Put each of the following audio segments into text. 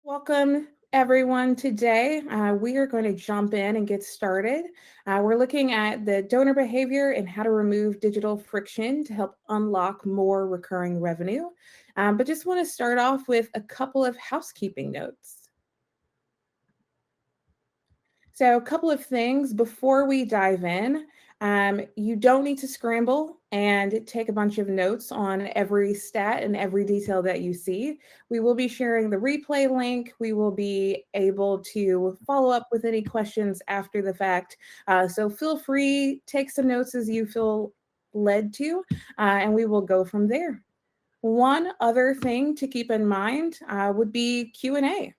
Welcome, everyone. Today, we are going to jump in and get started. We're looking at the donor behavior and how to remove digital friction to help unlock more recurring revenue. But just want to start off with a couple of housekeeping notes. So, a couple of things before we dive in. You don't need to scramble and take a bunch of notes on every stat and every detail that you see. We will be sharing the replay link. We will be able to follow up with any questions after the fact. So, feel free, take some notes as you feel led to, and we will go from there. One other thing to keep in mind would be Q&A.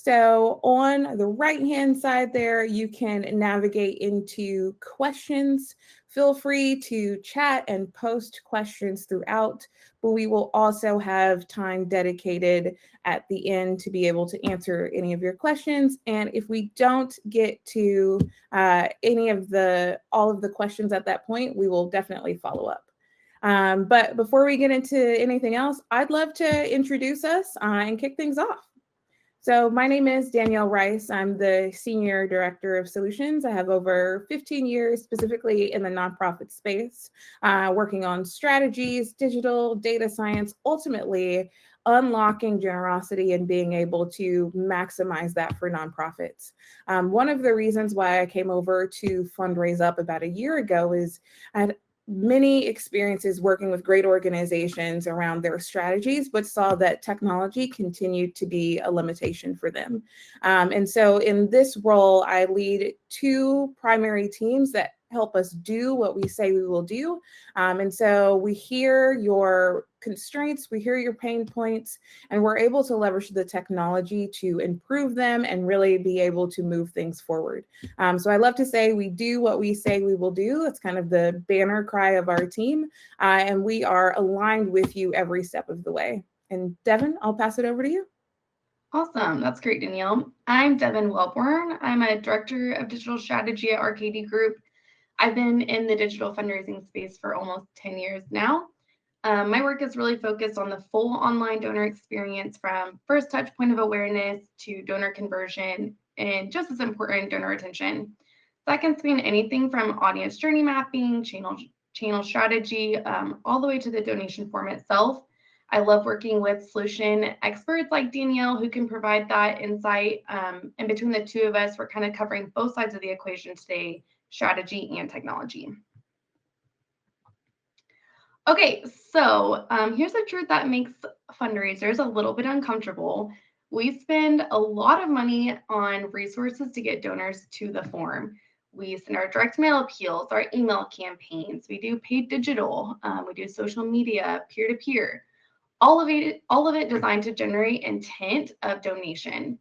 So on the right-hand side there, you can navigate into questions. Feel free to chat and post questions throughout, but we will also have time dedicated at the end to be able to answer any of your questions. And if we don't get to all of the questions at that point, we will definitely follow up. But before we get into anything else, I'd love to introduce us and kick things off. So my name is Danielle Rice. I'm the Senior Director of Solutions. I have over 15 years specifically in the nonprofit space, working on strategies, digital, data science, ultimately unlocking generosity and being able to maximize that for nonprofits. One of the reasons why I came over to Fundraise Up about a year ago is I had many experiences working with great organizations around their strategies, but saw that technology continued to be a limitation for them. And so in this role, I lead two primary teams that help us do what we say we will do. And so we hear your constraints, we hear your pain points, and we're able to leverage the technology to improve them and really be able to move things forward. So I love to say we do what we say we will do. That's kind of the banner cry of our team. And we are aligned with you every step of the way. And Devin, I'll pass it over to you. Awesome. That's great, Danielle. I'm Devin Wellborn. I'm a Director of Digital Strategy at RKD Group. I've been in the digital fundraising space for almost 10 years now. My work is really focused on the full online donor experience from first touch point of awareness to donor conversion, and just as important, donor retention. That can span anything from audience journey mapping, channel strategy, all the way to the donation form itself. I love working with solution experts like Danielle who can provide that insight. And between the two of us, we're kind of covering both sides of the equation today, strategy and technology. Okay, so here's a truth that makes fundraisers a little bit uncomfortable. We spend a lot of money on resources to get donors to the form. We send our direct mail appeals, our email campaigns, we do paid digital, we do social media, peer-to-peer, all of it designed to generate intent of donation.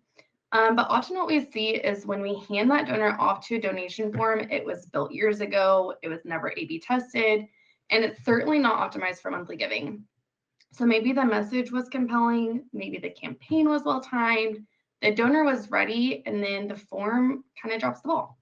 But often what we see is when we hand that donor off to a donation form, it was built years ago, it was never A/B tested, and it's certainly not optimized for monthly giving. So maybe the message was compelling, maybe the campaign was well timed, the donor was ready, and then the form kind of drops the ball.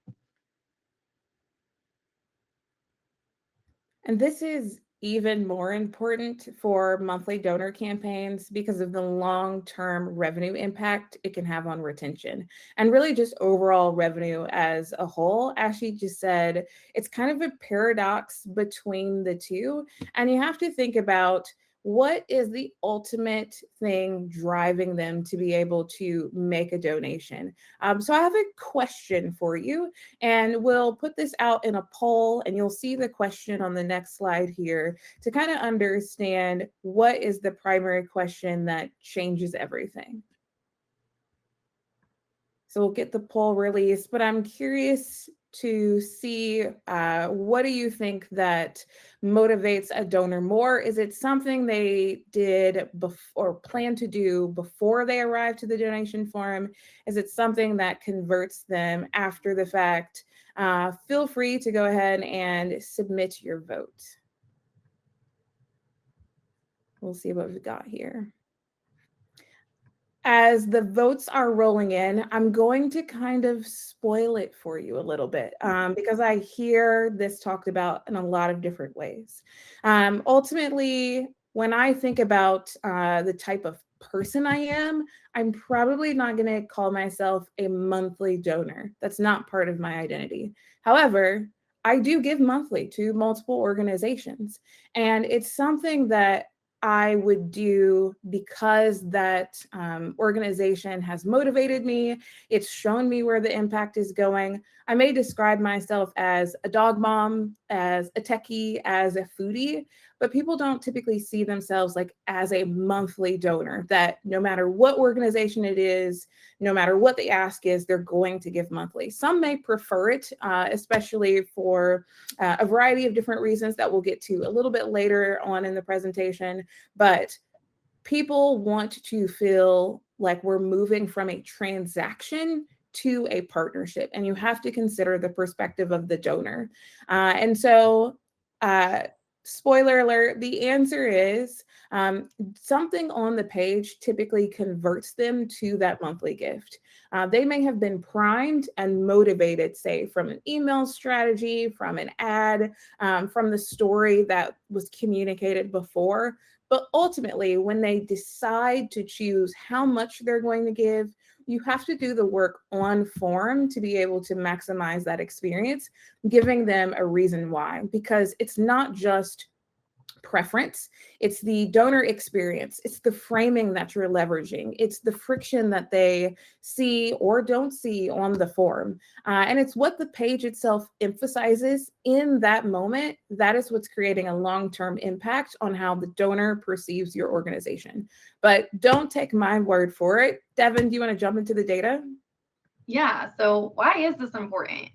And this is even more important for monthly donor campaigns because of the long-term revenue impact it can have on retention and really just overall revenue as a whole. As she just said, it's kind of a paradox between the two. And you have to think about what is the ultimate thing driving them to be able to make a donation. So I have a question for you, and we'll put this out in a poll, and you'll see the question on the next slide here to kind of understand what is the primary question that changes everything. So we'll get the poll released, but I'm curious to see what do you think that motivates a donor more? Is it something they did or plan to do before they arrive to the donation form? Is it something that converts them after the fact? Feel free to go ahead and submit your vote. We'll see what we've got here. As the votes are rolling in, I'm going to kind of spoil it for you a little bit because I hear this talked about in a lot of different ways. Ultimately, when I think about the type of person I am, I'm probably not going to call myself a monthly donor. That's not part of my identity. However, I do give monthly to multiple organizations, and it's something that I would do because that organization has motivated me. It's shown me where the impact is going. I may describe myself as a dog mom, as a techie, as a foodie, but people don't typically see themselves like as a monthly donor, that no matter what organization it is, no matter what the ask is, they're going to give monthly. Some may prefer it, especially for a variety of different reasons that we'll get to a little bit later on in the presentation. But people want to feel like we're moving from a transaction to a partnership, and you have to consider the perspective of the donor. And so, spoiler alert, the answer is something on the page typically converts them to that monthly gift. They may have been primed and motivated, say, from an email strategy, from an ad, from the story that was communicated before. But ultimately, when they decide to choose how much they're going to give, you have to do the work on form to be able to maximize that experience, giving them a reason why, because it's not just preference, it's the donor experience, it's the framing that you're leveraging, it's the friction that they see or don't see on the form, and it's what the page itself emphasizes in that moment. That is what's creating a long-term impact on how the donor perceives your organization. But don't take my word for it. Devin, do you want to jump into the data? Yeah, so why is this important?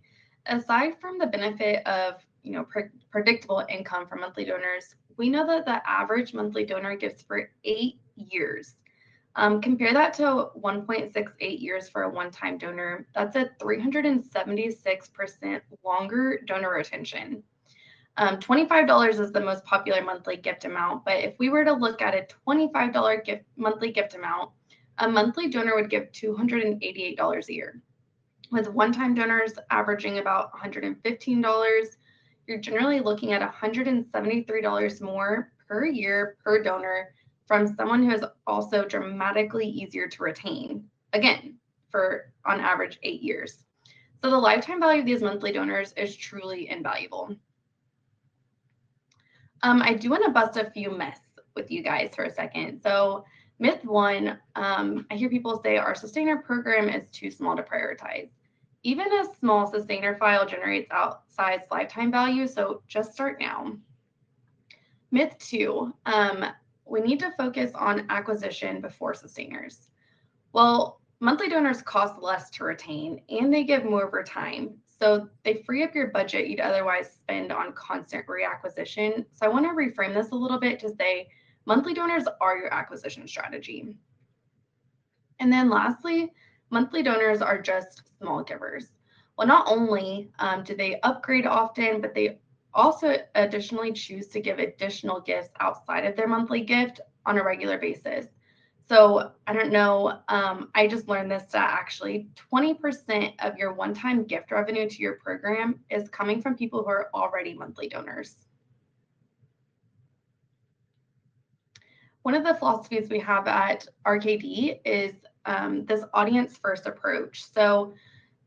Aside from the benefit of predictable income for monthly donors, we know that the average monthly donor gives for 8 years. Compare that to 1.68 years for a one-time donor. That's a 376% longer donor retention. $25 is the most popular monthly gift amount, but if we were to look at a $25 monthly gift amount, a monthly donor would give $288 a year. With one-time donors averaging about $115, you're generally looking at $173 more per year per donor from someone who is also dramatically easier to retain, again, for on average 8 years. So the lifetime value of these monthly donors is truly invaluable. I do want to bust a few myths with you guys for a second. So myth one, I hear people say our sustainer program is too small to prioritize. Even a small sustainer file generates outsized lifetime value, so just start now. Myth two, we need to focus on acquisition before sustainers. Well, monthly donors cost less to retain and they give more over time. So they free up your budget you'd otherwise spend on constant reacquisition. So I want to reframe this a little bit to say monthly donors are your acquisition strategy. And then lastly, monthly donors are just small givers. Well, not only do they upgrade often, but they also additionally choose to give additional gifts outside of their monthly gift on a regular basis. So I don't know, I just learned this that actually 20% of your one-time gift revenue to your program is coming from people who are already monthly donors. One of the philosophies we have at RKD is this audience first approach. So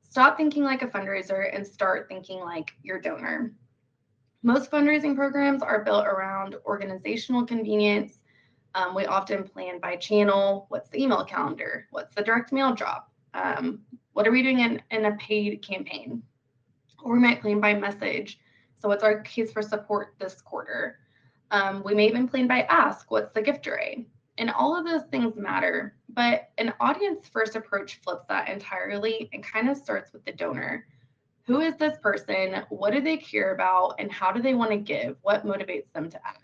stop thinking like a fundraiser and start thinking like your donor. Most fundraising programs are built around organizational convenience. We often plan by channel. What's the email calendar? What's the direct mail drop? What are we doing in a paid campaign? Or we might plan by message. So what's our case for support this quarter? We may even plan by ask. What's the gift array? And all of those things matter. But an audience first approach flips that entirely and kind of starts with the donor. Who is this person? What do they care about? And how do they want to give? What motivates them to act?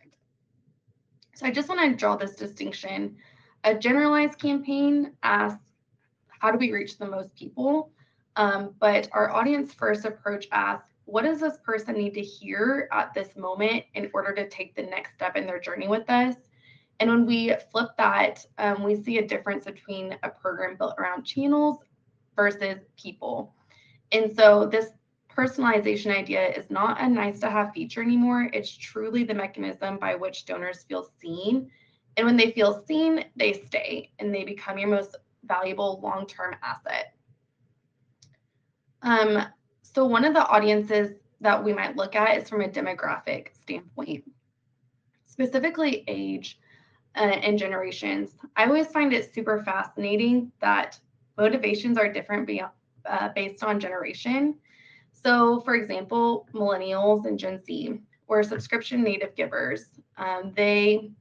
So I just want to draw this distinction. A generalized campaign asks, how do we reach the most people? But our audience first approach asks, what does this person need to hear at this moment in order to take the next step in their journey with us? And when we flip that, we see a difference between a program built around channels versus people. And so this personalization idea is not a nice to have feature anymore. It's truly the mechanism by which donors feel seen. And when they feel seen, they stay and they become your most valuable long-term asset. So one of the audiences that we might look at is from a demographic standpoint, specifically age and generations. I always find it super fascinating that motivations are different based on generation. So for example, millennials and Gen Z or subscription native givers, we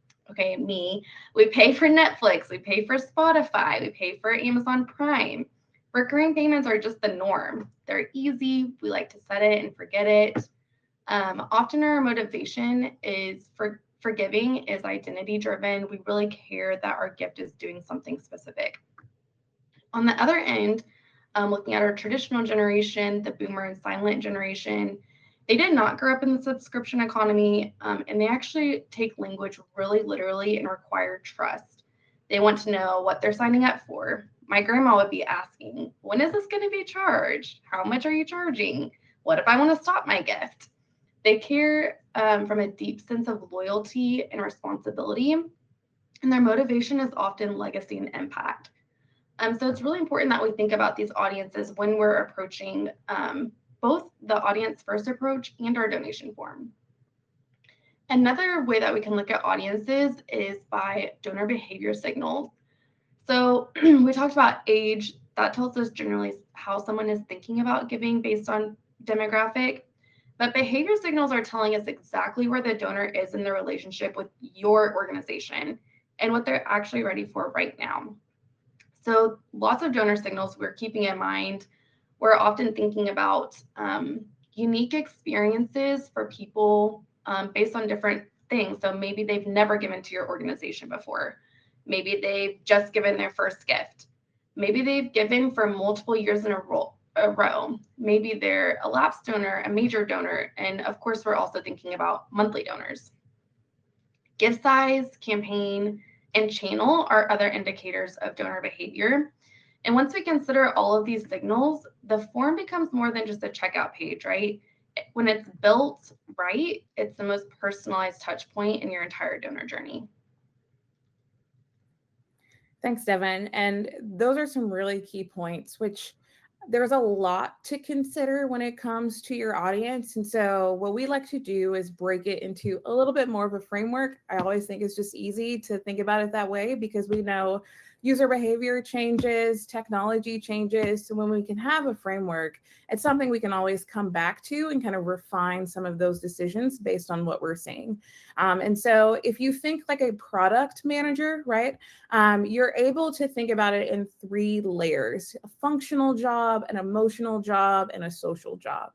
pay for Netflix, we pay for Spotify, we pay for Amazon Prime. Recurring payments are just the norm. They're easy. We like to set it and forget it. Often our motivation is for giving is identity driven. We really care that our gift is doing something specific. On the other end, looking at our traditional generation, the boomer and silent generation, they did not grow up in the subscription economy, and they actually take language really literally and require trust. They want to know what they're signing up for. My grandma would be asking, when is this going to be charged? How much are you charging? What if I want to stop my gift? They care from a deep sense of loyalty and responsibility, and their motivation is often legacy and impact. So it's really important that we think about these audiences when we're approaching both the audience first approach and our donation form. Another way that we can look at audiences is by donor behavior signals. So we talked about age. That tells us generally how someone is thinking about giving based on demographic. But behavior signals are telling us exactly where the donor is in their relationship with your organization and what they're actually ready for right now. So lots of donor signals we're keeping in mind. We're often thinking about unique experiences for people based on different things. So maybe they've never given to your organization before. Maybe they've just given their first gift. Maybe they've given for multiple years in a row. Maybe they're a lapsed donor, a major donor, and of course, we're also thinking about monthly donors. Gift size, campaign, and channel are other indicators of donor behavior. And once we consider all of these signals, the form becomes more than just a checkout page, right? When it's built right, it's the most personalized touch point in your entire donor journey. Thanks, Devin. And those are some really key points, which there's a lot to consider when it comes to your audience. And so what we like to do is break it into a little bit more of a framework. I always think it's just easy to think about it that way because we know user behavior changes, technology changes. So when we can have a framework, it's something we can always come back to and kind of refine some of those decisions based on what we're seeing. And so if you think like a product manager, right, you're able to think about it in 3 layers: a functional job, an emotional job, and a social job.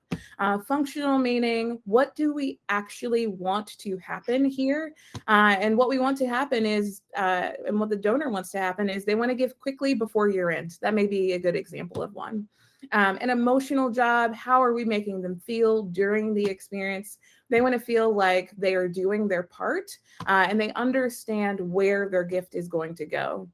Functional meaning, what do we actually want to happen here? And what we want to happen is, and what the donor wants to happen is they want to give quickly before year end. That may be a good example of one. An emotional job, how are we making them feel during the experience? They want to feel like they are doing their part and they understand where their gift is going to go.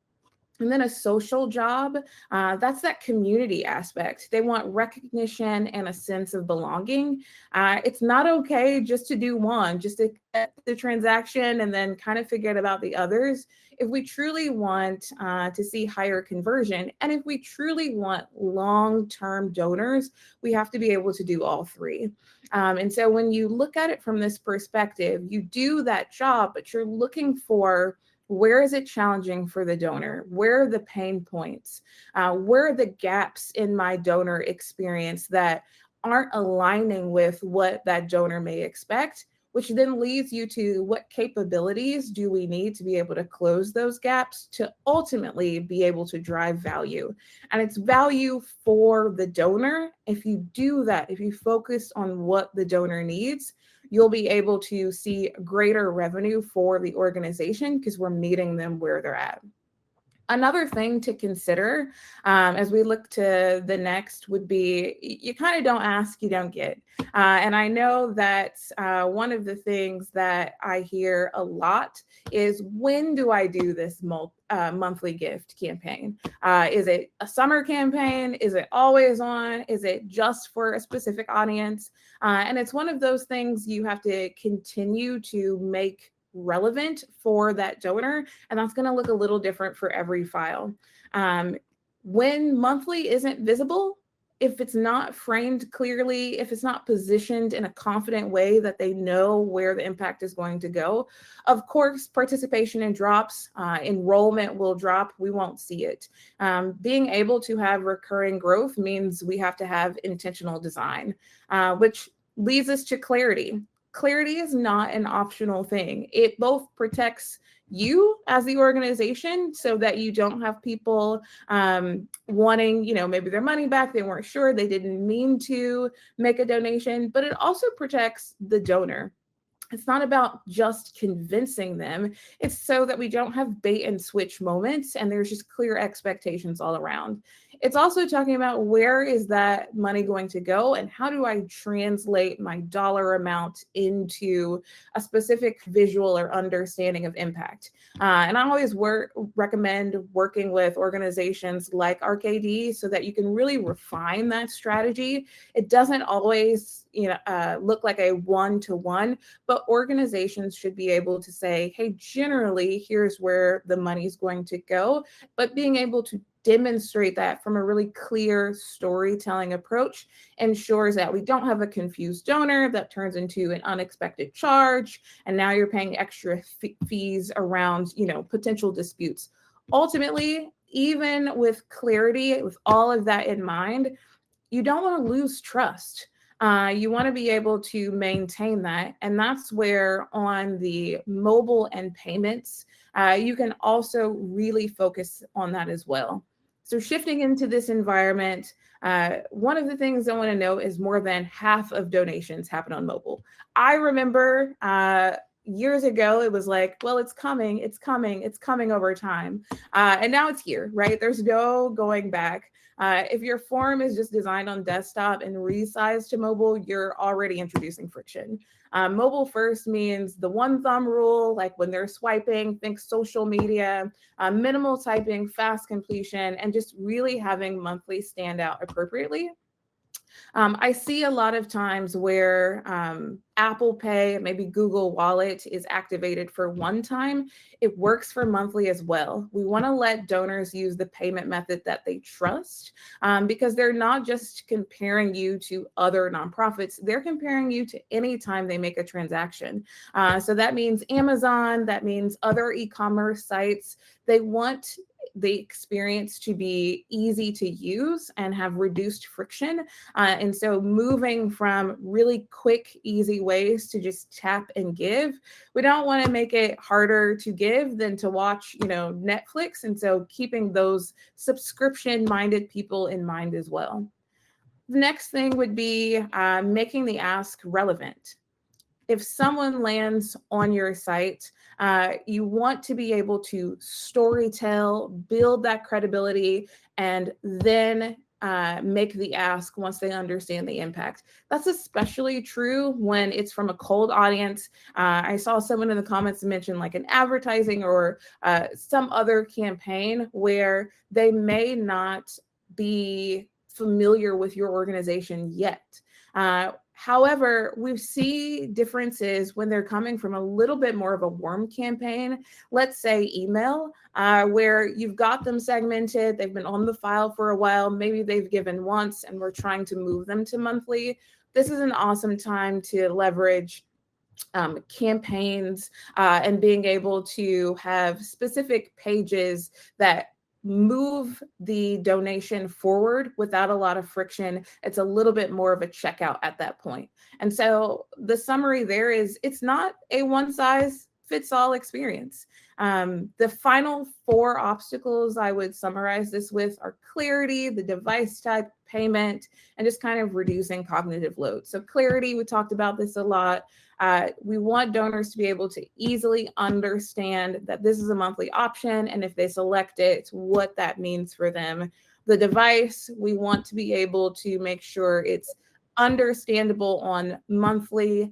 And then a social job, that's that community aspect. They want recognition and a sense of belonging. It's not okay just to do one, just to get the transaction and then kind of forget about the others. If we truly want to see higher conversion, and if we truly want long-term donors, we have to be able to do all 3. And so when you look at it from this perspective, you do that job, but you're looking for, where is it challenging for the donor? Where are the pain points? Where are the gaps in my donor experience that aren't aligning with what that donor may expect? Which then leads you to, what capabilities do we need to be able to close those gaps to ultimately be able to drive value? And it's value for the donor. If you do that, if you focus on what the donor needs, you'll be able to see greater revenue for the organization because we're meeting them where they're at. Another thing to consider as we look to the next would be you kind of don't ask, you don't get. And I know that one of the things that I hear a lot is, when do I do this monthly gift campaign? Is it a summer campaign? Is it always on? Is it just for a specific audience? And it's one of those things you have to continue to make relevant for that donor, and that's going to look a little different for every file. When monthly isn't visible, if it's not framed clearly, if it's not positioned in a confident way that they know where the impact is going to go, of course, participation drops, enrollment will drop, we won't see it. Being able to have recurring growth means we have to have intentional design, which leads us to clarity. Clarity is not an optional thing. It both protects you as the organization so that you don't have people wanting, maybe their money back. They weren't sure, they didn't mean to make a donation, but it also protects the donor. It's not about just convincing them. It's so that we don't have bait and switch moments and there's just clear expectations all around. It's also talking about, where is that money going to go and how do I translate my dollar amount into a specific visual or understanding of impact. And I always recommend working with organizations like RKD so that you can really refine that strategy. It doesn't always look like a one-to-one, but organizations should be able to say, hey, generally, here's where the money's going to go, but being able to demonstrate that from a really clear storytelling approach ensures that we don't have a confused donor that turns into an unexpected charge, and now you're paying extra fees around, potential disputes. Ultimately, even with clarity, with all of that in mind, you don't want to lose trust. You want to be able to maintain that. And that's where, on the mobile and payments, you can also really focus on that as well. So shifting into this environment, one of the things I want to note is more than half of donations happen on mobile. I remember years ago, it was like, well, it's coming over time. And now it's here, right? There's no going back. If your form is just designed on desktop and resized to mobile, you're already introducing friction. Mobile first means the one thumb rule, like when they're swiping, think social media, minimal typing, fast completion, and just really having monthly stand out appropriately. I see a lot of times where Apple Pay, maybe Google Wallet is activated for one time. It works for monthly as well. We want to let donors use the payment method that they trust, because they're not just comparing you to other nonprofits, they're comparing you to any time they make a transaction. So that means Amazon, that means other e-commerce sites. They want the experience to be easy to use and have reduced friction. And so moving from really quick, easy ways to just tap and give, we don't want to make it harder to give than to watch, Netflix. And so keeping those subscription-minded people in mind as well. The next thing would be making the ask relevant. If someone lands on your site, you want to be able to storytell, build that credibility, and then make the ask once they understand the impact. That's especially true when it's from a cold audience. I saw someone in the comments mention like an advertising or some other campaign where they may not be familiar with your organization yet. However, we see differences when they're coming from a little bit more of a warm campaign, let's say email, where you've got them segmented, they've been on the file for a while, maybe they've given once and we're trying to move them to monthly. This is an awesome time to leverage campaigns and being able to have specific pages that move the donation forward without a lot of friction. It's a little bit more of a checkout at that point. And so the summary there is, it's not a one size fits all experience. The final 4 obstacles I would summarize this with are clarity, the device type, payment, and just kind of reducing cognitive load. So clarity, we talked about this a lot. We want donors to be able to easily understand that this is a monthly option, and if they select it, what that means for them. The device, we want to be able to make sure it's understandable on monthly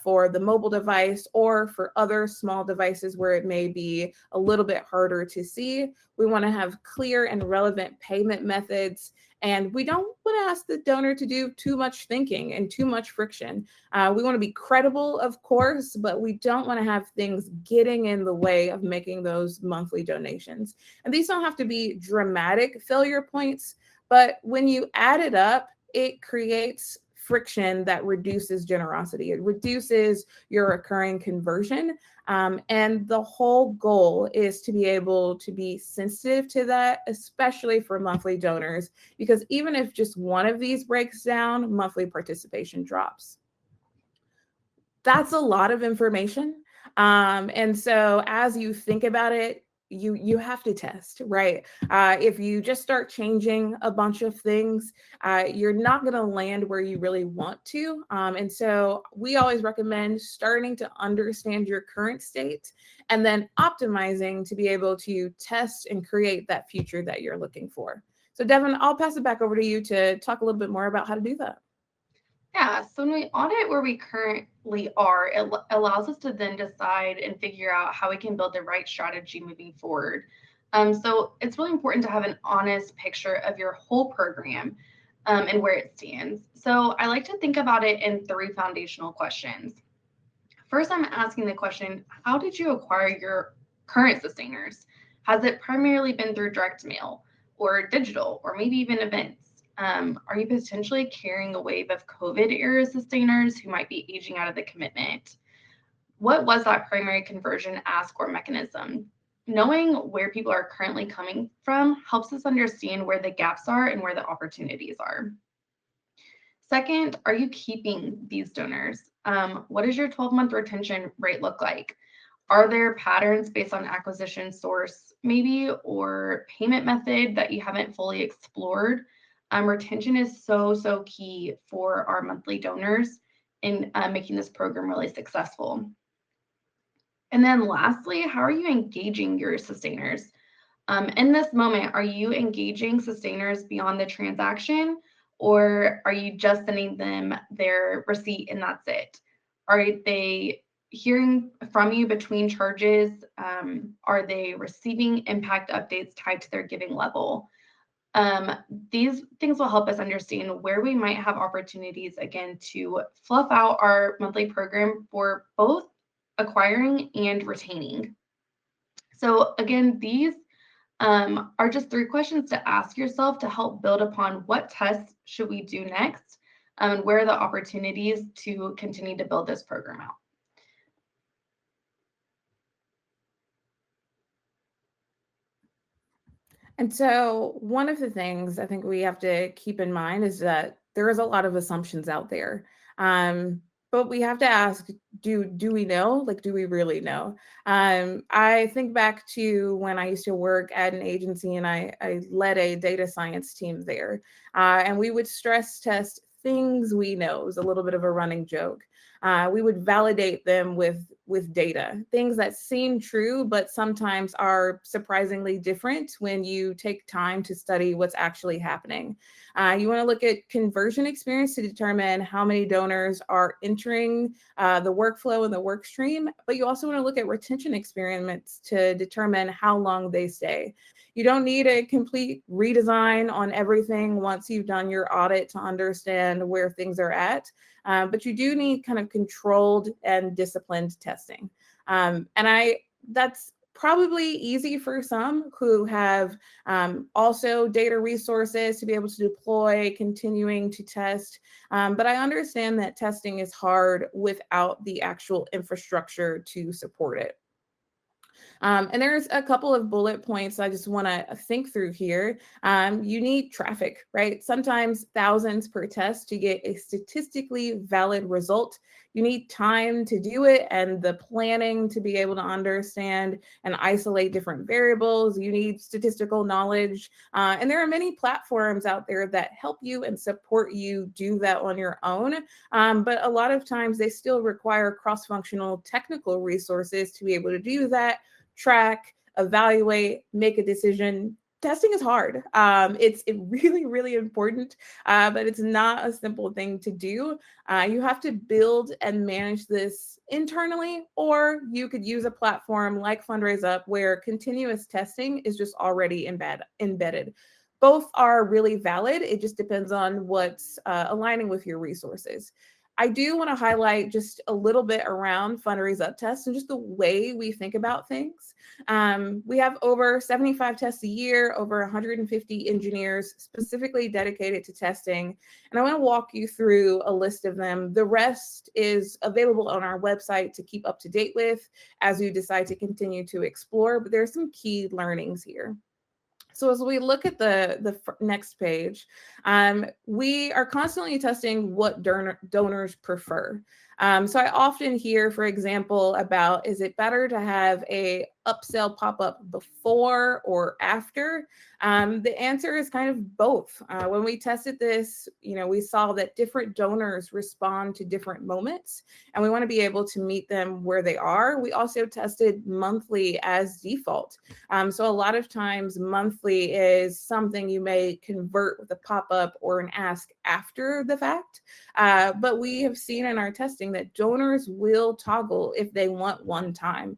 for the mobile device or for other small devices where it may be a little bit harder to see. We want to have clear and relevant payment methods. And we don't want to ask the donor to do too much thinking and too much friction. We want to be credible, of course, but we don't want to have things getting in the way of making those monthly donations. And these don't have to be dramatic failure points, but when you add it up, it creates friction that reduces generosity. It reduces your recurring conversion. And the whole goal is to be able to be sensitive to that, especially for monthly donors, because even if just one of these breaks down, monthly participation drops. That's a lot of information. And so as you think about it, you have to test, right? If you just start changing a bunch of things, you're not going to land where you really want to. And so we always recommend starting to understand your current state and then optimizing to be able to test and create that future that you're looking for. So Devin, I'll pass it back over to you to talk a little bit more about how to do that. Yeah, so when we audit where we currently are, it allows us to then decide and figure out how we can build the right strategy moving forward. So it's really important to have an honest picture of your whole program and where it stands. So I like to think about it in 3 foundational questions. First, I'm asking the question, how did you acquire your current sustainers? Has it primarily been through direct mail or digital or maybe even events? Are you potentially carrying a wave of COVID era sustainers who might be aging out of the commitment? What was that primary conversion ask or mechanism? Knowing where people are currently coming from helps us understand where the gaps are and where the opportunities are. Second, are you keeping these donors? What does your 12-month retention rate look like? Are there patterns based on acquisition source, maybe, or payment method that you haven't fully explored? Retention is so key for our monthly donors in making this program really successful. And then lastly, how are you engaging your sustainers? In this moment, are you engaging sustainers beyond the transaction, or are you just sending them their receipt and that's it? Are they hearing from you between charges? Are they receiving impact updates tied to their giving level? These things will help us understand where we might have opportunities, again, to fluff out our monthly program for both acquiring and retaining. So again, these are just 3 questions to ask yourself to help build upon what tests should we do next, and where are the opportunities to continue to build this program out. And so one of the things I think we have to keep in mind is that there is a lot of assumptions out there. But we have to ask, do we know? Like, do we really know? I think back to when I used to work at an agency and I led a data science team there. And we would stress test things we know. It was a little bit of a running joke. We would validate them with data, things that seem true, but sometimes are surprisingly different when you take time to study what's actually happening. You want to look at conversion experience to determine how many donors are entering the workflow and the work stream, but you also want to look at retention experiments to determine how long they stay. You don't need a complete redesign on everything once you've done your audit to understand where things are at. But you do need kind of controlled and disciplined testing. That's probably easy for some who have also data resources to be able to deploy, continuing to test. But I understand that testing is hard without the actual infrastructure to support it. And there's a couple of bullet points I just want to think through here. You need traffic, right? Sometimes thousands per test to get a statistically valid result. You need time to do it and the planning to be able to understand and isolate different variables. You need statistical knowledge. And there are many platforms out there that help you and support you do that on your own. But a lot of times they still require cross-functional technical resources to be able to do that, track, evaluate, make a decision. Testing is hard. It's really, really important, but it's not a simple thing to do. You have to build and manage this internally, or you could use a platform like Fundraise Up where continuous testing is just already embedded. Both are really valid. It just depends on what's aligning with your resources. I do want to highlight just a little bit around Fundraise Up tests and just the way we think about things. We have over 75 tests a year, over 150 engineers specifically dedicated to testing. And I want to walk you through a list of them. The rest is available on our website to keep up to date with as you decide to continue to explore, but there are some key learnings here. So as we look at the next page, we are constantly testing what donors prefer. So I often hear, for example, about, is it better to have a upsell pop-up before or after? The answer is kind of both. When we tested this, we saw that different donors respond to different moments, and we want to be able to meet them where they are. We also tested monthly as default. So a lot of times monthly is something you may convert with a pop-up or an ask after the fact. But we have seen in our testing that donors will toggle if they want one time.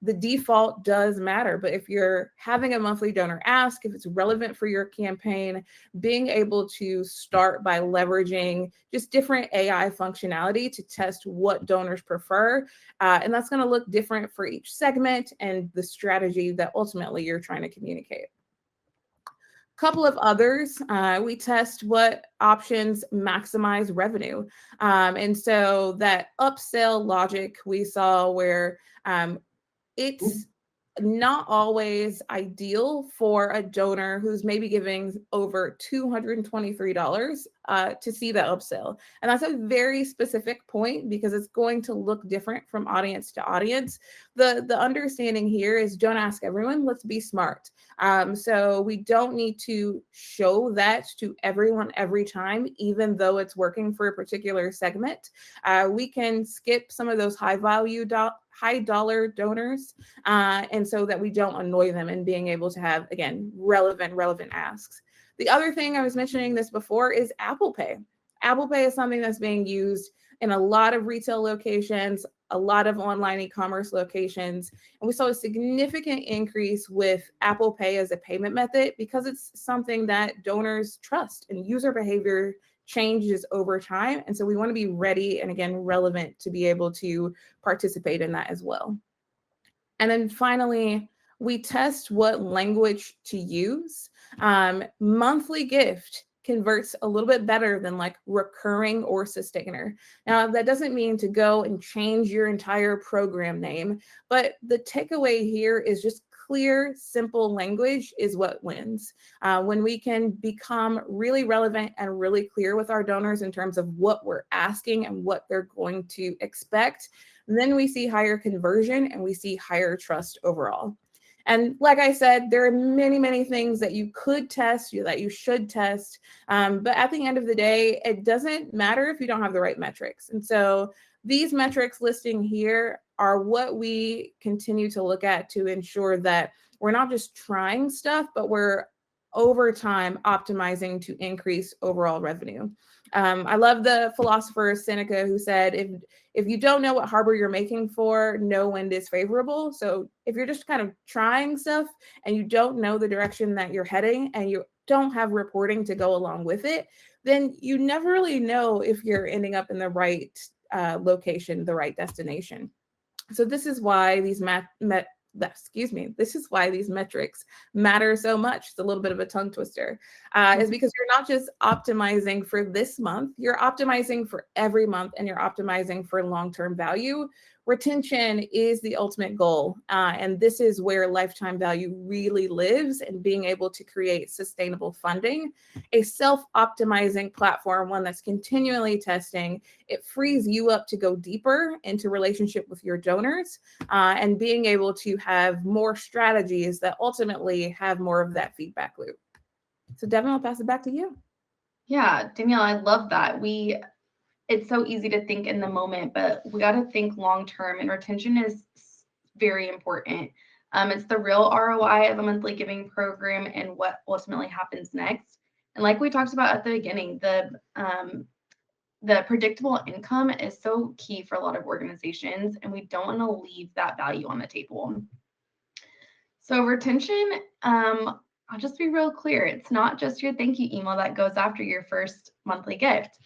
The default does matter, but if you're having a monthly donor ask, if it's relevant for your campaign, being able to start by leveraging just different AI functionality to test what donors prefer. And that's going to look different for each segment and the strategy that ultimately you're trying to communicate. Couple of others, we test what options maximize revenue. And so that upsell logic we saw where it's not always ideal for a donor who's maybe giving over $223 to see the upsell. And that's a very specific point because it's going to look different from audience to audience. The understanding here is don't ask everyone, let's be smart. So we don't need to show that to everyone every time, even though it's working for a particular segment. We can skip some of those high dollar donors, and so that we don't annoy them and being able to have, again, relevant asks. The other thing I was mentioning this before is Apple Pay. Apple Pay is something that's being used in a lot of retail locations, a lot of online e-commerce locations. And we saw a significant increase with Apple Pay as a payment method because it's something that donors trust and user behavior changes over time. And so we want to be ready and, again, relevant to be able to participate in that as well. And then finally, we test what language to use. Monthly gift converts a little bit better than like recurring or sustainer. Now, that doesn't mean to go and change your entire program name, but the takeaway here is just clear, simple language is what wins. When we can become really relevant and really clear with our donors in terms of what we're asking and what they're going to expect, then we see higher conversion and we see higher trust overall. And like I said, there are many, many things that you could test, that you should test. But at the end of the day, it doesn't matter if you don't have the right metrics. And so these metrics listing here are what we continue to look at to ensure that we're not just trying stuff, but we're over time optimizing to increase overall revenue. I love the philosopher Seneca who said, if you don't know what harbor you're making for, no wind is favorable. So if you're just kind of trying stuff and you don't know the direction that you're heading and you don't have reporting to go along with it, then you never really know if you're ending up in the right location, the right destination. So this is why these this is why these metrics matter so much. It's a little bit of a tongue twister, is because you're not just optimizing for this month, you're optimizing for every month and you're optimizing for long-term value. retention is the ultimate goal. And this is where lifetime value really lives, and being able to create sustainable funding, a self-optimizing platform, one that's continually testing. It frees you up to go deeper into relationship with your donors, and being able to have more strategies that ultimately have more of that feedback loop. So Devin, I'll pass it back to you. Yeah, Danielle, I love that. It's so easy to think in the moment, but we got to think long term, and retention is very important. It's the real ROI of a monthly giving program and what ultimately happens next. And like we talked about at the beginning, the predictable income is so key for a lot of organizations, and we don't want to leave that value on the table. So retention, I'll just be real clear. It's not just your thank you email that goes after your first monthly gift.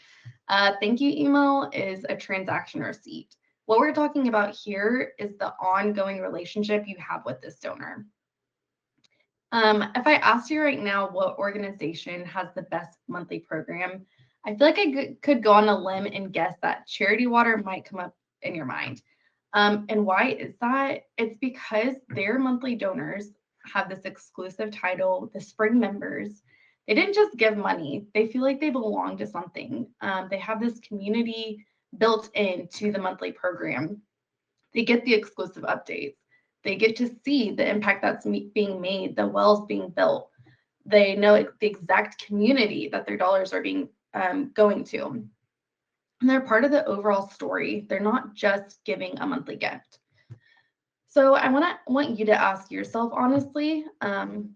Thank you email is a transaction receipt. What we're talking about here is the ongoing relationship you have with this donor. If I asked you right now what organization has the best monthly program, I feel like I could go on a limb and guess that Charity Water might come up in your mind. And why is that? It's because their monthly donors have this exclusive title, the Spring Members. They didn't just give money. They feel like they belong to something. They have this community built into the monthly program. They get the exclusive updates. They get to see the impact that's being made, the wells being built. They know the exact community that their dollars are being going to. And they're part of the overall story. They're not just giving a monthly gift. So I want you to ask yourself honestly,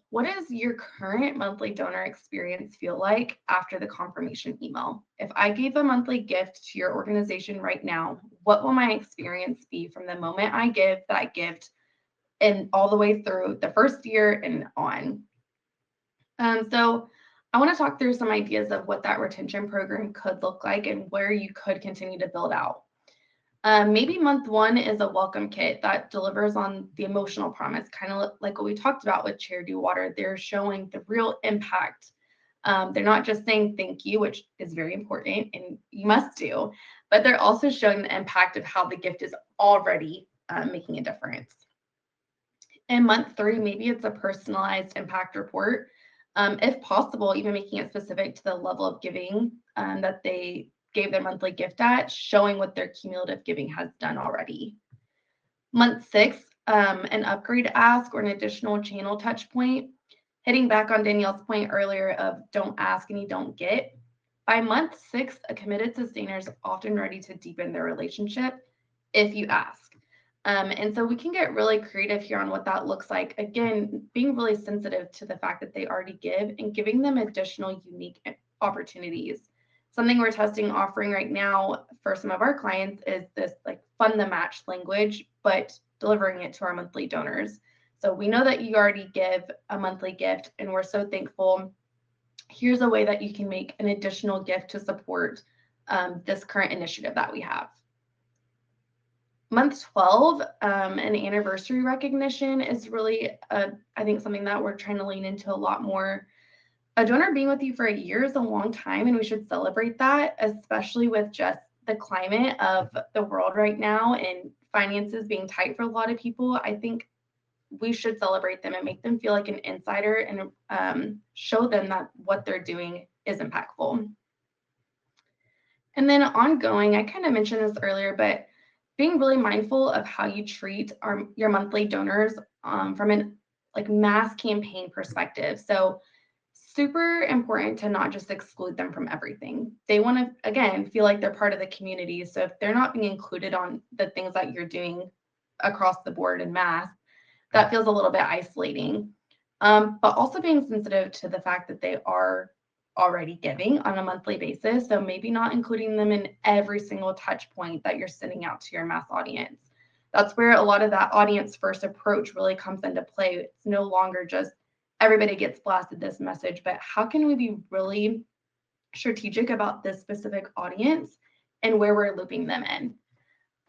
what does your current monthly donor experience feel like after the confirmation email? If I gave a monthly gift to your organization right now, what will my experience be from the moment I give that gift and all the way through the first year and on? So I want to talk through some ideas of what that retention program could look like and where you could continue to build out. Maybe month one is a welcome kit that delivers on the emotional promise, kind of like what we talked about with Charity Water. They're showing the real impact. They're not just saying thank you, which is very important and you must do, but they're also showing the impact of how the gift is already making a difference. In month three, maybe it's a personalized impact report. If possible, even making it specific to the level of giving that they gave their monthly gift at, showing what their cumulative giving has done already. Month six, an upgrade ask or an additional channel touch point. Hitting back on Danielle's point earlier of don't ask and you don't get. By month six, a committed sustainer is often ready to deepen their relationship if you ask. And so we can get really creative here on what that looks like. Again, being really sensitive to the fact that they already give and giving them additional unique opportunities. Something we're testing offering right now for some of our clients is this like fund the match language, but delivering it to our monthly donors. So we know that you already give a monthly gift and we're so thankful. Here's a way that you can make an additional gift to support this current initiative that we have. Month 12, an anniversary recognition is really, I think, something that we're trying to lean into a lot more. A donor being with you for a year is a long time, and we should celebrate that, especially with just the climate of the world right now and finances being tight for a lot of people. I think we should celebrate them and make them feel like an insider and show them that what they're doing is impactful. And then ongoing, I kind of mentioned this earlier, but being really mindful of how you treat your monthly donors from an mass campaign perspective. So super important to not just exclude them from everything. They want to, again, feel like they're part of the community. So if they're not being included on the things that you're doing across the board in mass, that feels a little bit isolating. But also being sensitive to the fact that they are already giving on a monthly basis. So maybe not including them in every single touch point that you're sending out to your mass audience. That's where a lot of that audience first approach really comes into play. It's no longer just everybody gets blasted this message, but how can we be really strategic about this specific audience and where we're looping them in?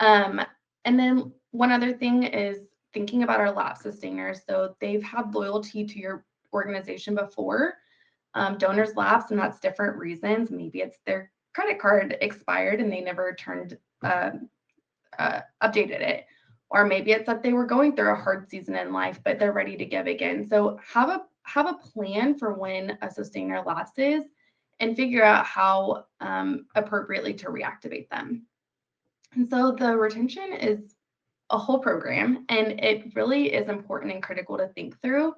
And then one other thing is thinking about our lapse sustainers. So they've had loyalty to your organization before. Donors lapse, and that's different reasons. Maybe it's their credit card expired and they never turned updated it. Or maybe it's that they were going through a hard season in life, but they're ready to give again. So have a plan for when a sustainer lapses and figure out how appropriately to reactivate them. And so the retention is a whole program, and it really is important and critical to think through,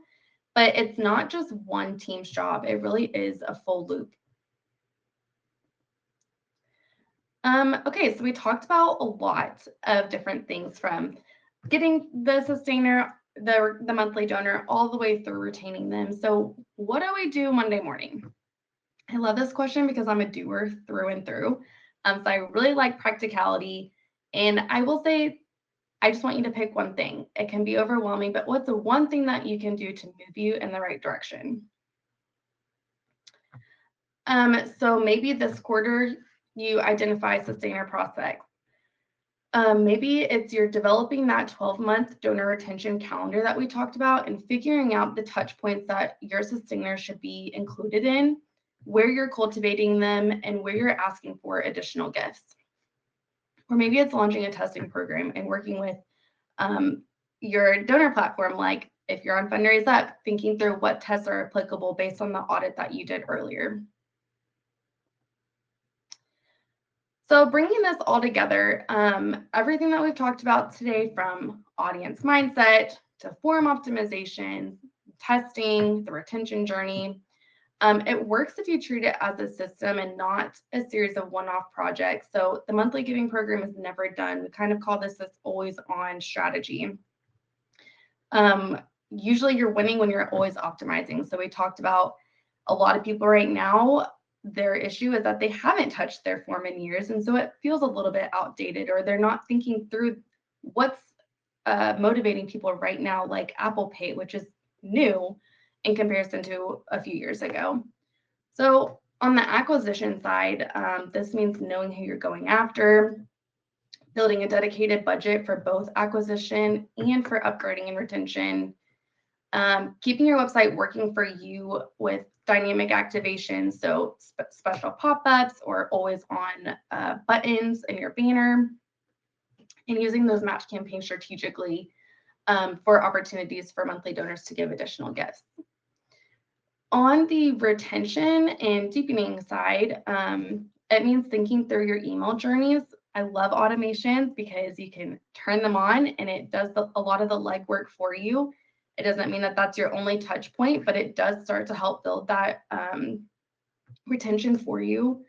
but it's not just one team's job. It really is a full loop. Okay, so we talked about a lot of different things, from getting the sustainer, the monthly donor, all the way through retaining them. So what do we do Monday morning? I love this question because I'm a doer through and through. So I really like practicality. And I will say, I just want you to pick one thing. It can be overwhelming, but what's the one thing that you can do to move you in the right direction? So maybe this quarter you identify sustainer prospects. Maybe it's you're developing that 12-month donor retention calendar that we talked about and figuring out the touch points that your sustainer should be included in, where you're cultivating them, and where you're asking for additional gifts. Or maybe it's launching a testing program and working with your donor platform, like if you're on Fundraise Up, thinking through what tests are applicable based on the audit that you did earlier. So bringing this all together, everything that we've talked about today, from audience mindset to form optimization, testing, the retention journey, it works if you treat it as a system and not a series of one-off projects. So the monthly giving program is never done. We kind of call this always on strategy. Usually you're winning when you're always optimizing. So we talked about a lot of people right now, their issue is that they haven't touched their form in years. And so it feels a little bit outdated, or they're not thinking through what's motivating people right now, like Apple Pay, which is new in comparison to a few years ago. So on the acquisition side, this means knowing who you're going after, building a dedicated budget for both acquisition and for upgrading and retention, keeping your website working for you with dynamic activation, so special pop-ups or always on buttons in your banner, and using those match campaigns strategically for opportunities for monthly donors to give additional gifts. On the retention and deepening side, it means thinking through your email journeys. I love automations because you can turn them on and it does a lot of the legwork for you. It doesn't mean that that's your only touch point, but it does start to help build that retention for you.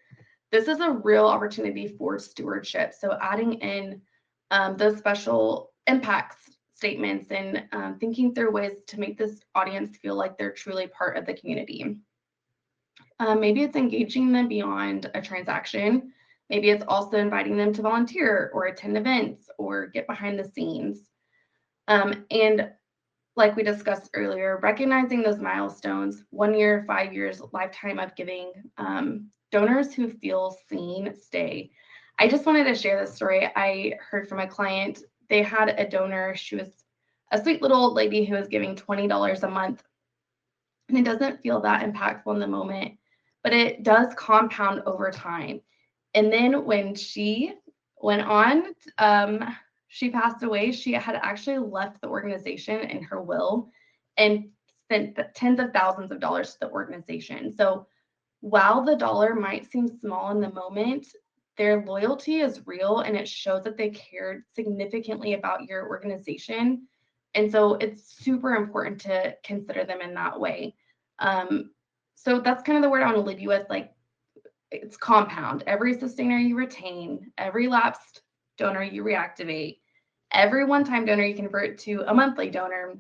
This is a real opportunity for stewardship. So adding in those special impacts statements and thinking through ways to make this audience feel like they're truly part of the community. Maybe it's engaging them beyond a transaction. Maybe it's also inviting them to volunteer or attend events or get behind the scenes. And like we discussed earlier, recognizing those milestones, 1 year, 5 years, lifetime of giving, donors who feel seen stay. I just wanted to share this story. I heard from a client, they had a donor. She was a sweet little old lady who was giving $20 a month. And it doesn't feel that impactful in the moment, but it does compound over time. And then when she went on, she passed away, she had actually left the organization in her will and spent tens of thousands of dollars to the organization. So while the dollar might seem small in the moment, their loyalty is real and it shows that they cared significantly about your organization. And so it's super important to consider them in that way. So that's kind of the word I want to leave you with. Like, it's compound. Every sustainer you retain, every lapsed donor you reactivate, every one-time donor you convert to a monthly donor,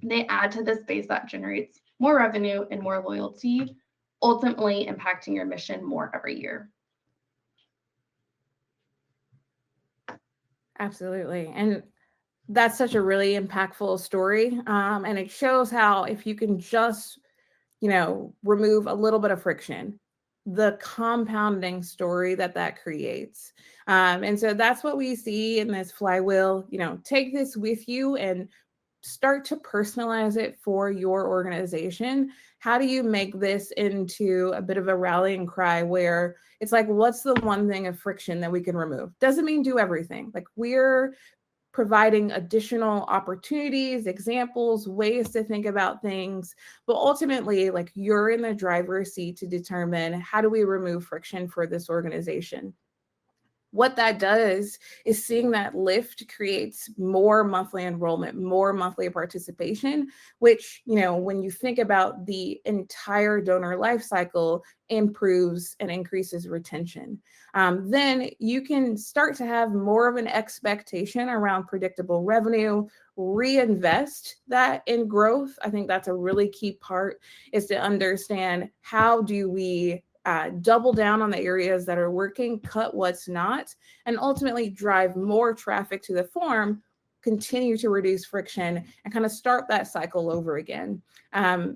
they add to this base that generates more revenue and more loyalty, ultimately impacting your mission more every year. Absolutely. And that's such a really impactful story. And it shows how if you can just, remove a little bit of friction, the compounding story that creates. And so that's what we see in this flywheel. Take this with you and start to personalize it for your organization. how do you make this into a bit of a rallying cry where it's like, what's the one thing of friction that we can remove? Doesn't mean do everything. Like, we're providing additional opportunities, examples, ways to think about things. But ultimately, like, you're in the driver's seat to determine, how do we remove friction for this organization? What that does is, seeing that lift creates more monthly enrollment, more monthly participation, which, when you think about the entire donor life cycle, improves and increases retention. Then you can start to have more of an expectation around predictable revenue, reinvest that in growth. I think that's a really key part, is to understand, how do we double down on the areas that are working, cut what's not, and ultimately drive more traffic to the form, continue to reduce friction, and kind of start that cycle over again.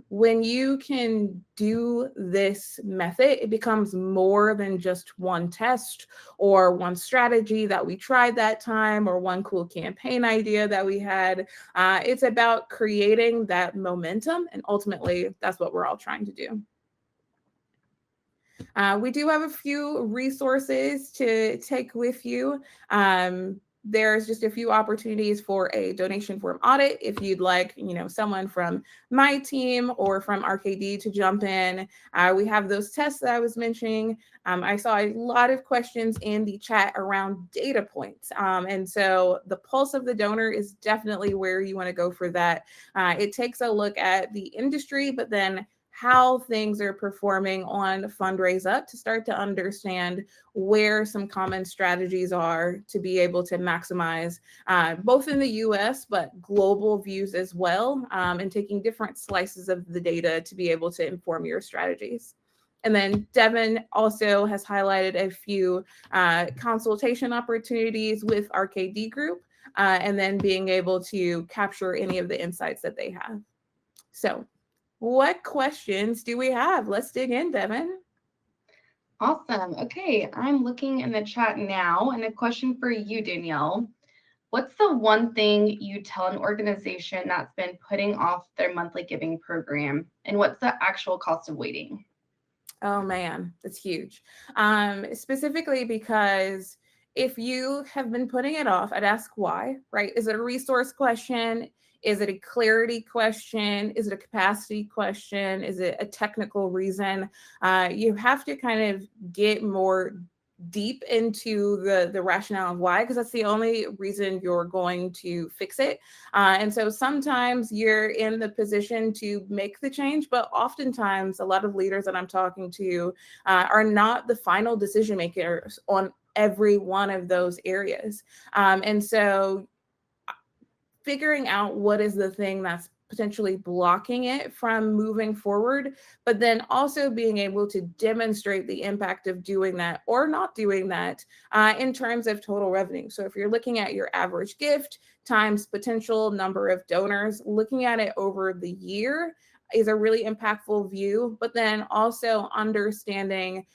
When you can do this method, it becomes more than just one test or one strategy that we tried that time or one cool campaign idea that we had. It's about creating that momentum, and ultimately, that's what we're all trying to do. We do have a few resources to take with you. There's just a few opportunities for a donation form audit if you'd like, someone from my team or from RKD to jump in. We have those tests that I was mentioning. I saw a lot of questions in the chat around data points. And so the pulse of the donor is definitely where you want to go for that. It takes a look at the industry, but then how things are performing on Fundraise Up, to start to understand where some common strategies are to be able to maximize both in the US, but global views as well, and taking different slices of the data to be able to inform your strategies. And then Devin also has highlighted a few consultation opportunities with RKD Group, and then being able to capture any of the insights that they have. So, what questions do we have? Let's dig in, Devin. Awesome. Okay, I'm looking in the chat now, and a question for you, Danielle. What's the one thing you tell an organization that's been putting off their monthly giving program, and what's the actual cost of waiting? Oh man, that's huge. Specifically because if you have been putting it off, I'd ask why, right? Is it a resource question? Is it a clarity question? Is it a capacity question? Is it a technical reason? You have to kind of get more deep into the rationale of why, because that's the only reason you're going to fix it. And so sometimes you're in the position to make the change, but oftentimes a lot of leaders that I'm talking to are not the final decision makers on every one of those areas. And so figuring out what is the thing that's potentially blocking it from moving forward, but then also being able to demonstrate the impact of doing that or not doing that in terms of total revenue. So if you're looking at your average gift times potential number of donors, looking at it over the year is a really impactful view, but then also understanding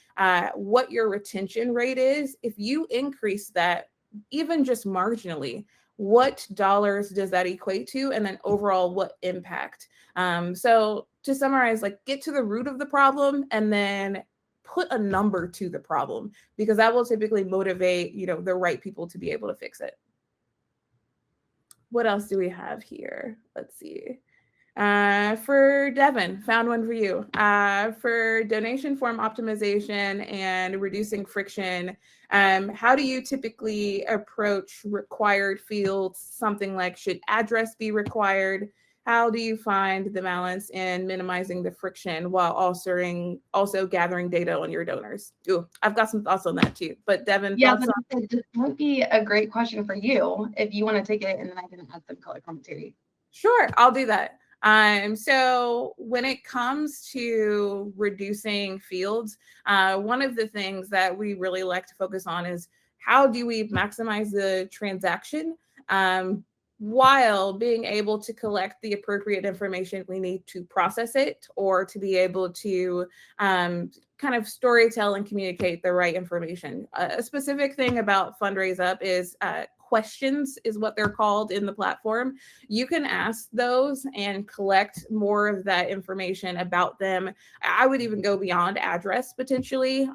what your retention rate is. If you increase that even just marginally, what dollars does that equate to? And then overall, what impact? So to summarize, like, get to the root of the problem and then put a number to the problem, because that will typically motivate, the right people to be able to fix it. What else do we have here? Let's see. For Devin, found one for you. For donation form optimization and reducing friction, how do you typically approach required fields? Something like, should address be required? How do you find the balance in minimizing the friction while also gathering data on your donors? Ooh, I've got some thoughts on that too. But Devin, Yeah, thoughts on? this might be a great question for you if you want to take it, and then I can add some color commentary. Sure, I'll do that. So when it comes to reducing fields, one of the things that we really like to focus on is, how do we maximize the transaction while being able to collect the appropriate information we need to process it, or to be able to kind of storytell and communicate the right information. A specific thing about Fundraise Up is questions is what they're called in the platform. You can ask those and collect more of that information about them. I would even go beyond address potentially.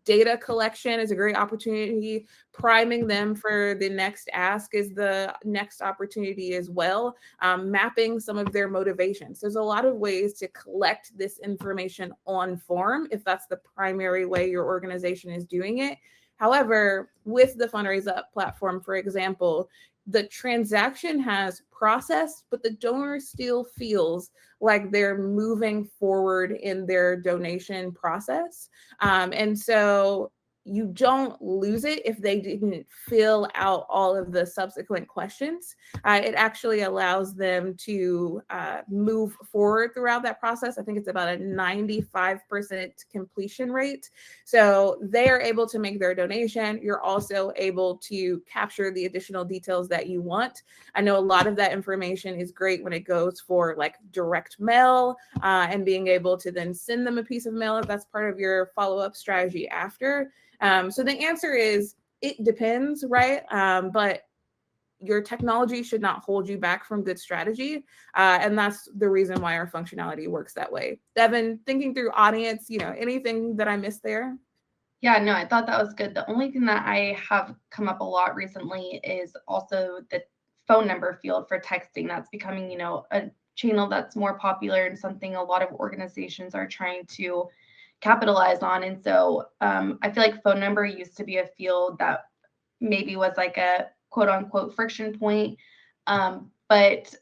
Data collection is a great opportunity. Priming them for the next ask is the next opportunity as well. Mapping some of their motivations. There's a lot of ways to collect this information on form if that's the primary way your organization is doing it. However, with the Fundraise Up platform, for example, the transaction has processed, but the donor still feels like they're moving forward in their donation process. And so you don't lose it if they didn't fill out all of the subsequent questions. It actually allows them to move forward throughout that process. I think it's about a 95% completion rate. So they are able to make their donation. You're also able to capture the additional details that you want. I know a lot of that information is great when it goes for like direct mail and being able to then send them a piece of mail if that's part of your follow-up strategy after. So the answer is it depends, right? But your technology should not hold you back from good strategy. And that's the reason why our functionality works that way. Devin, thinking through audience, anything that I missed there? Yeah, no, I thought that was good. The only thing that I have come up a lot recently is also the phone number field for texting. That's becoming, a channel that's more popular and something a lot of organizations are trying to capitalize on. And so I feel like phone number used to be a field that maybe was like a quote unquote friction point. But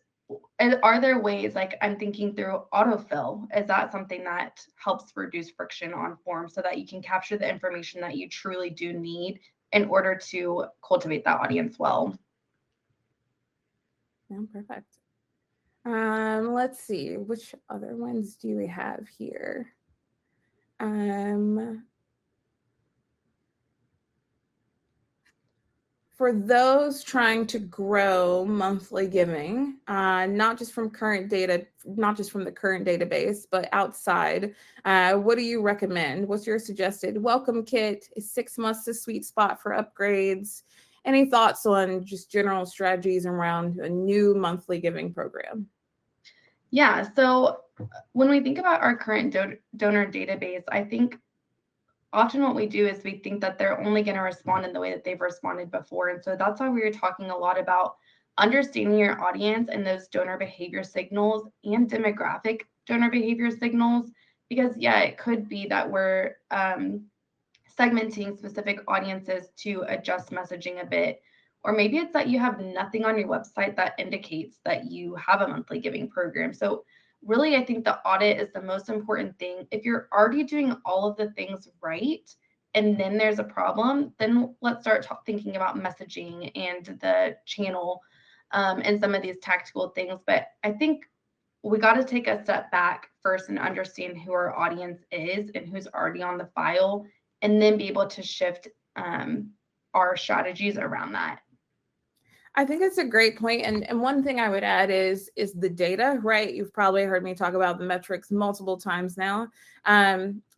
are there ways, like I'm thinking through autofill, is that something that helps reduce friction on forms so that you can capture the information that you truly do need in order to cultivate that audience well? Yeah, perfect. Let's see, which other ones do we have here? For those trying to grow monthly giving, not just from current data, not just from the current database, but outside, what do you recommend? What's your suggested welcome kit? Is 6 months the sweet spot for upgrades? Any thoughts on just general strategies around a new monthly giving program? Yeah, so when we think about our current donor database, I think often what we do is we think that they're only going to respond in the way that they've responded before. And so that's why we were talking a lot about understanding your audience and those donor behavior signals and demographic donor behavior signals. Because, yeah, it could be that we're segmenting specific audiences to adjust messaging a bit. Or maybe it's that you have nothing on your website that indicates that you have a monthly giving program. So really, I think the audit is the most important thing. If you're already doing all of the things right, and then there's a problem, then let's start thinking about messaging and the channel and some of these tactical things. But I think we got to take a step back first and understand who our audience is and who's already on the file, and then be able to shift our strategies around that. I think it's a great point. And one thing I would add is the data, right? You've probably heard me talk about the metrics multiple times now.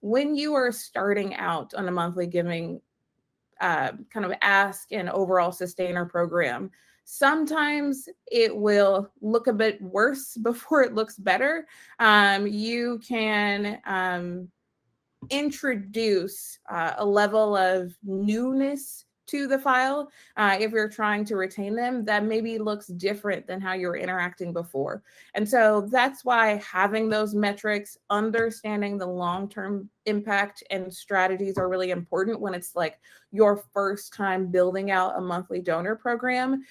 When you are starting out on a monthly giving kind of ask and overall sustainer program, sometimes it will look a bit worse before it looks better. You can introduce a level of newness to the file if you're trying to retain them that maybe looks different than how you were interacting before. And so that's why having those metrics, understanding the long-term impact and strategies are really important when it's like your first time building out a monthly donor program.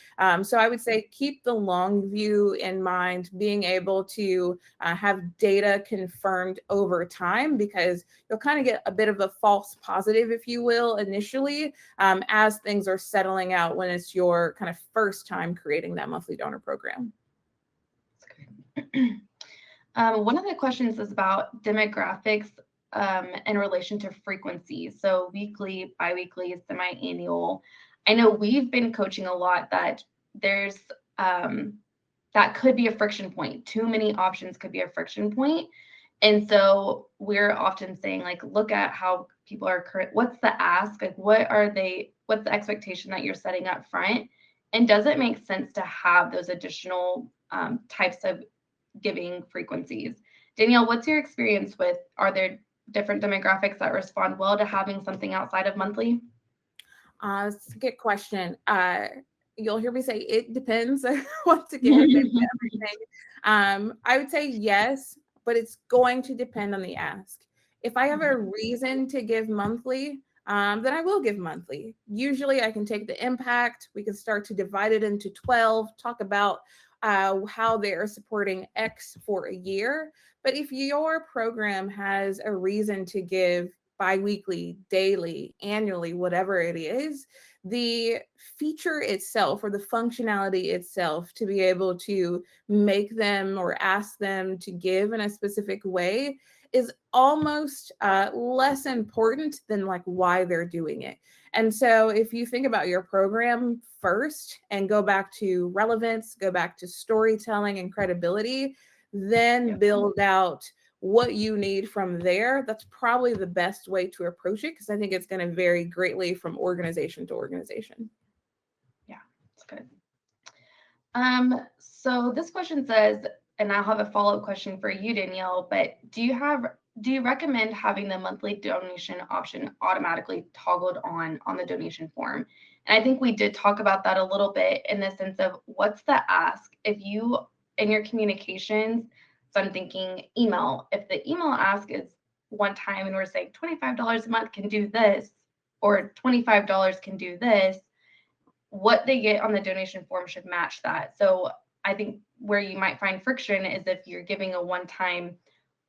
So I would say keep the long view in mind, being able to have data confirmed over time, because you'll kind of get a bit of a false positive, if you will, initially as things are settling out when it's your kind of first time creating that monthly donor program. One of the questions is about demographics in relation to frequency. So weekly, biweekly, semi-annual. I know we've been coaching a lot that there's that could be a friction point. Too many options could be a friction point. And so we're often saying, like, look at how people are current. What's the ask? Like, what's what's the expectation that you're setting up front? And does it make sense to have those additional types of giving frequencies? Danielle, what's your experience with, are there different demographics that respond well to having something outside of monthly? It's a good question. You'll hear me say it depends. Once again, everything. I would say yes, but it's going to depend on the ask. If I have a reason to give monthly, then I will give monthly. Usually I can take the impact, we can start to divide it into 12, talk about how they are supporting X for a year. But if your program has a reason to give biweekly, daily, annually, whatever it is, the feature itself or the functionality itself to be able to make them or ask them to give in a specific way is almost less important than like why they're doing it. And so if you think about your program first and go back to relevance, go back to storytelling and credibility, then build out what you need from there, that's probably the best way to approach it, because I think it's going to vary greatly from organization to organization. Yeah, that's good. So this question says, and I'll have a follow-up question for you, Danielle, but do you recommend having the monthly donation option automatically toggled on the donation form? And I think we did talk about that a little bit in the sense of what's the ask if you in your communications. So I'm thinking email. If the email ask is one time and we're saying $25 a month can do this, or $25 can do this, what they get on the donation form should match that. So I think where you might find friction is if you're giving a one-time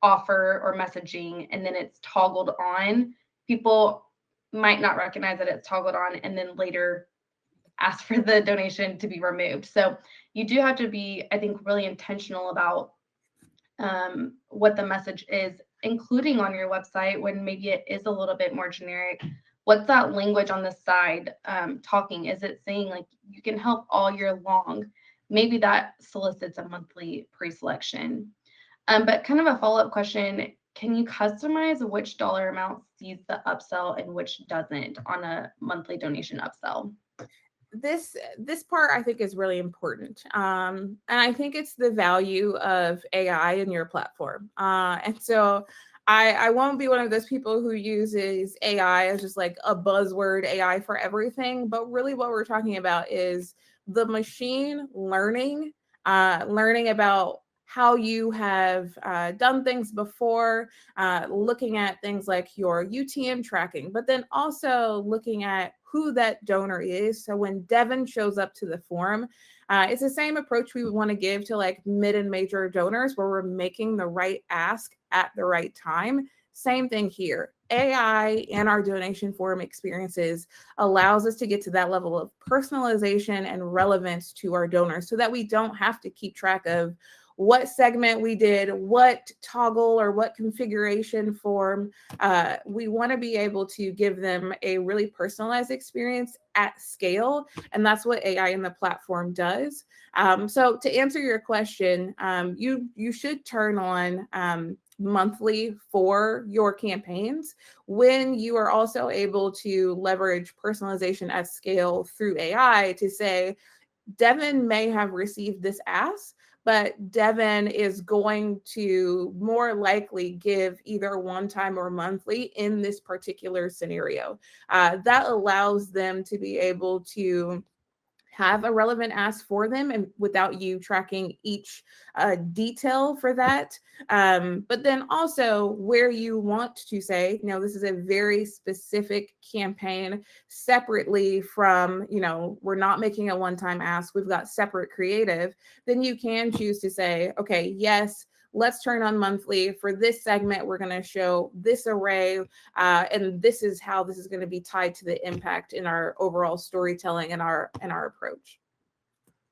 offer or messaging and then it's toggled on, people might not recognize that it's toggled on and then later ask for the donation to be removed. So you do have to be, I think, really intentional about what the message is, including on your website when maybe it is a little bit more generic. What's that language on the side talking? Is it saying like you can help all year long? Maybe that solicits a monthly pre-selection. But kind of a follow-up question, can you customize which dollar amount sees the upsell and which doesn't on a monthly donation upsell? This part I think is really important. And I think it's the value of AI in your platform. And so I won't be one of those people who uses AI as just like a buzzword AI for everything, but really what we're talking about is the machine learning, learning about how you have done things before, looking at things like your UTM tracking, but then also looking at who that donor is. So when Devin shows up to the form, it's the same approach we would want to give to like mid and major donors where we're making the right ask at the right time. Same thing here. AI and our donation form experiences allows us to get to that level of personalization and relevance to our donors so that we don't have to keep track of what segment we did, what toggle or what configuration form. We want to be able to give them a really personalized experience at scale. And that's what AI in the platform does. So to answer your question, you should turn on monthly for your campaigns when you are also able to leverage personalization at scale through AI to say, Devin may have received this ask, but Devin is going to more likely give either one time or monthly in this particular scenario. That allows them to be able to have a relevant ask for them and without you tracking each detail for that. But then also where you want to say, this is a very specific campaign separately from, we're not making a one-time ask, we've got separate creative, then you can choose to say, okay, yes, let's turn on monthly. For this segment, we're going to show this array, and this is how this is going to be tied to the impact in our overall storytelling and our approach.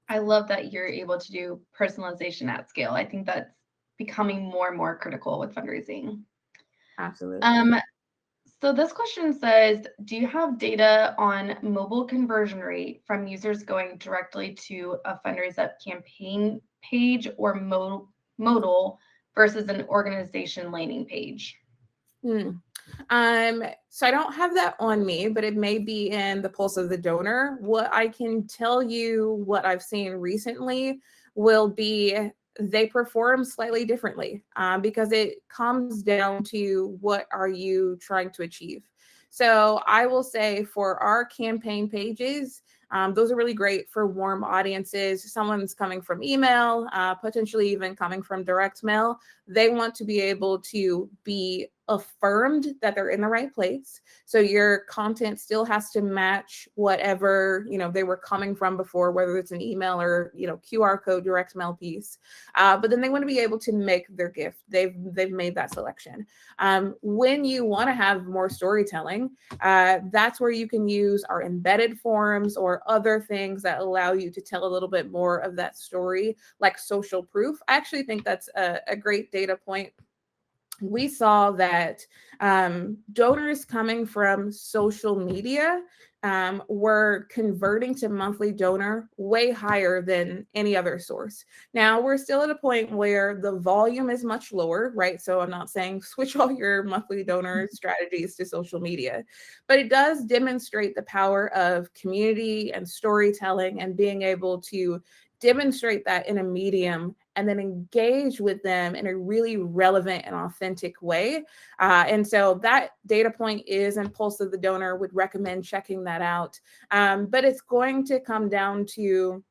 I love that you're able to do personalization at scale. I think that's becoming more and more critical with fundraising. Absolutely. So this question says, do you have data on mobile conversion rate from users going directly to a fundraise campaign page or modal versus an organization landing page? Hmm. So I don't have that on me, but it may be in the pulse of the donor. What I can tell you, what I've seen recently, will be they perform slightly differently, because it comes down to what are you trying to achieve. So I will say for our campaign pages, those are really great for warm audiences. Someone's coming from email, potentially even coming from direct mail. They want to be able to be affirmed that they're in the right place. So your content still has to match whatever, they were coming from before, whether it's an email or, QR code direct mail piece. But then they want to be able to make their gift. They've made that selection. When you want to have more storytelling, that's where you can use our embedded forms or other things that allow you to tell a little bit more of that story, like social proof. I actually think that's a great data point. We saw that donors coming from social media were converting to monthly donor way higher than any other source. Now, we're still at a point where the volume is much lower, right? So I'm not saying switch all your monthly donor strategies to social media, but it does demonstrate the power of community and storytelling and being able to demonstrate that in a medium and then engage with them in a really relevant and authentic way. And so that data point is in Pulse of the Donor. Would recommend checking that out. But it's going to come down to,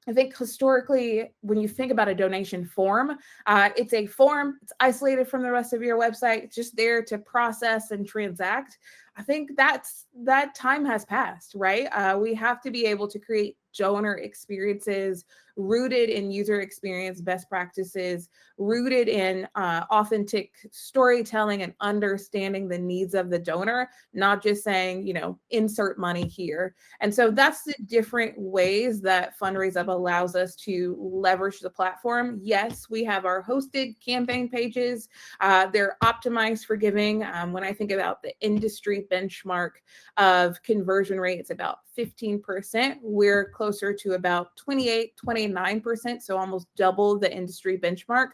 I think historically, when you think about a donation form, it's a form, it's isolated from the rest of your website, it's just there to process and transact. I think that time has passed, right? We have to be able to create donor experiences rooted in user experience best practices, rooted in authentic storytelling and understanding the needs of the donor, not just saying, insert money here. And so that's the different ways that Fundraise Up allows us to leverage the platform. Yes, we have our hosted campaign pages. They're optimized for giving. When I think about the industry benchmark of conversion rates, about 15%, we're closer to about 29%, so almost double the industry benchmark.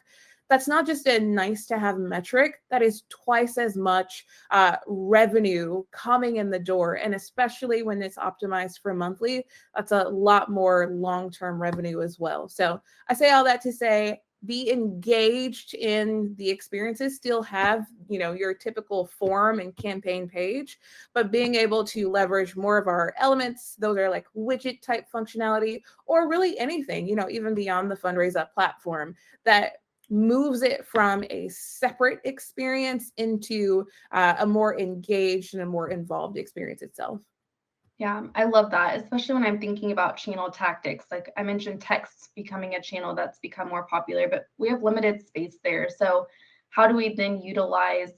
That's not just a nice to have metric, that is twice as much revenue coming in the door. And especially when it's optimized for monthly, that's a lot more long-term revenue as well. So I say all that to say, be engaged in the experiences, still have, your typical form and campaign page, but being able to leverage more of our elements. Those are like widget type functionality, or really anything, even beyond the Fundraise Up platform that moves it from a separate experience into a more engaged and a more involved experience itself. Yeah, I love that, especially when I'm thinking about channel tactics. Like I mentioned, text becoming a channel that's become more popular, but we have limited space there. So, how do we then utilize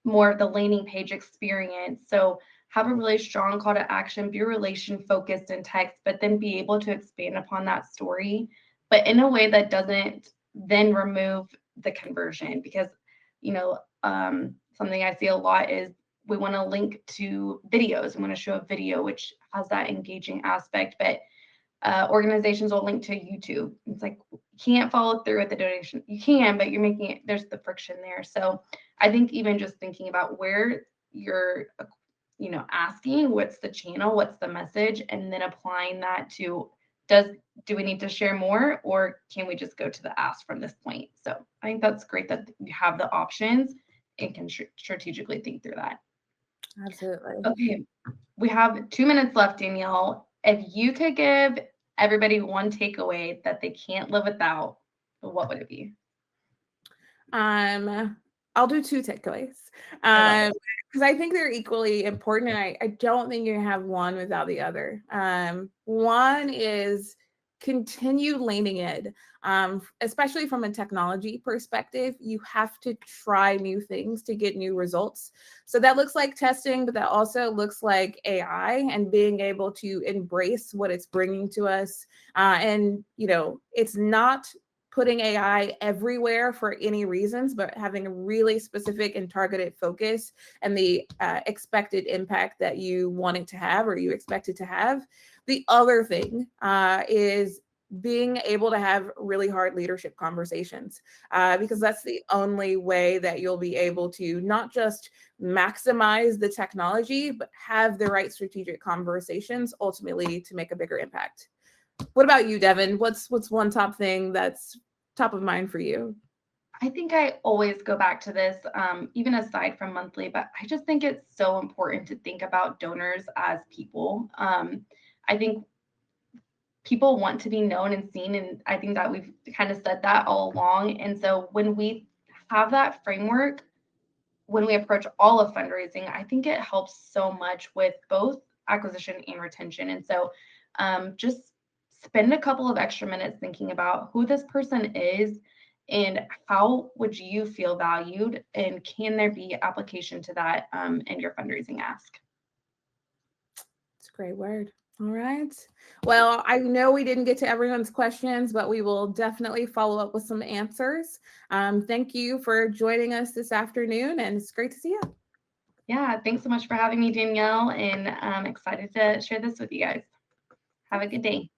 more of the landing page experience? So, have a really strong call to action, be relation focused in text, but then be able to expand upon that story, but in a way that doesn't then remove the conversion. Because, something I see a lot is we want to link to videos. We want to show a video, which has that engaging aspect, but organizations will link to YouTube. It's like, you can't follow through with the donation. You can, but you're making it, there's the friction there. So I think even just thinking about where you're, asking what's the channel, what's the message, and then applying that to, do we need to share more, or can we just go to the ask from this point? So I think that's great that you have the options and can strategically think through that. Absolutely. Okay, we have 2 minutes left, Danielle. If you could give everybody one takeaway that they can't live without, what would it be? I'll do two takeaways because I think they're equally important, and I don't think you can have one without the other. One is continue leaning in, especially from a technology perspective. You have to try new things to get new results. So that looks like testing, but that also looks like AI and being able to embrace what it's bringing to us. And, it's not putting AI everywhere for any reasons, but having a really specific and targeted focus and the expected impact that you want it to have or you expect it to have. The other thing is being able to have really hard leadership conversations, because that's the only way that you'll be able to not just maximize the technology, but have the right strategic conversations ultimately to make a bigger impact. What about you, Devin? What's one top thing that's top of mind for you? I think I always go back to this, even aside from monthly, but I just think it's so important to think about donors as people. I think people want to be known and seen, and I think that we've kind of said that all along. And so when we have that framework, when we approach all of fundraising, I think it helps so much with both acquisition and retention. And so just spend a couple of extra minutes thinking about who this person is and how would you feel valued, and can there be application to that in your fundraising ask? It's a great word. All right. Well, I know we didn't get to everyone's questions, but we will definitely follow up with some answers. Thank you for joining us this afternoon, and it's great to see you. Yeah, thanks so much for having me, Danielle, and I'm excited to share this with you guys. Have a good day.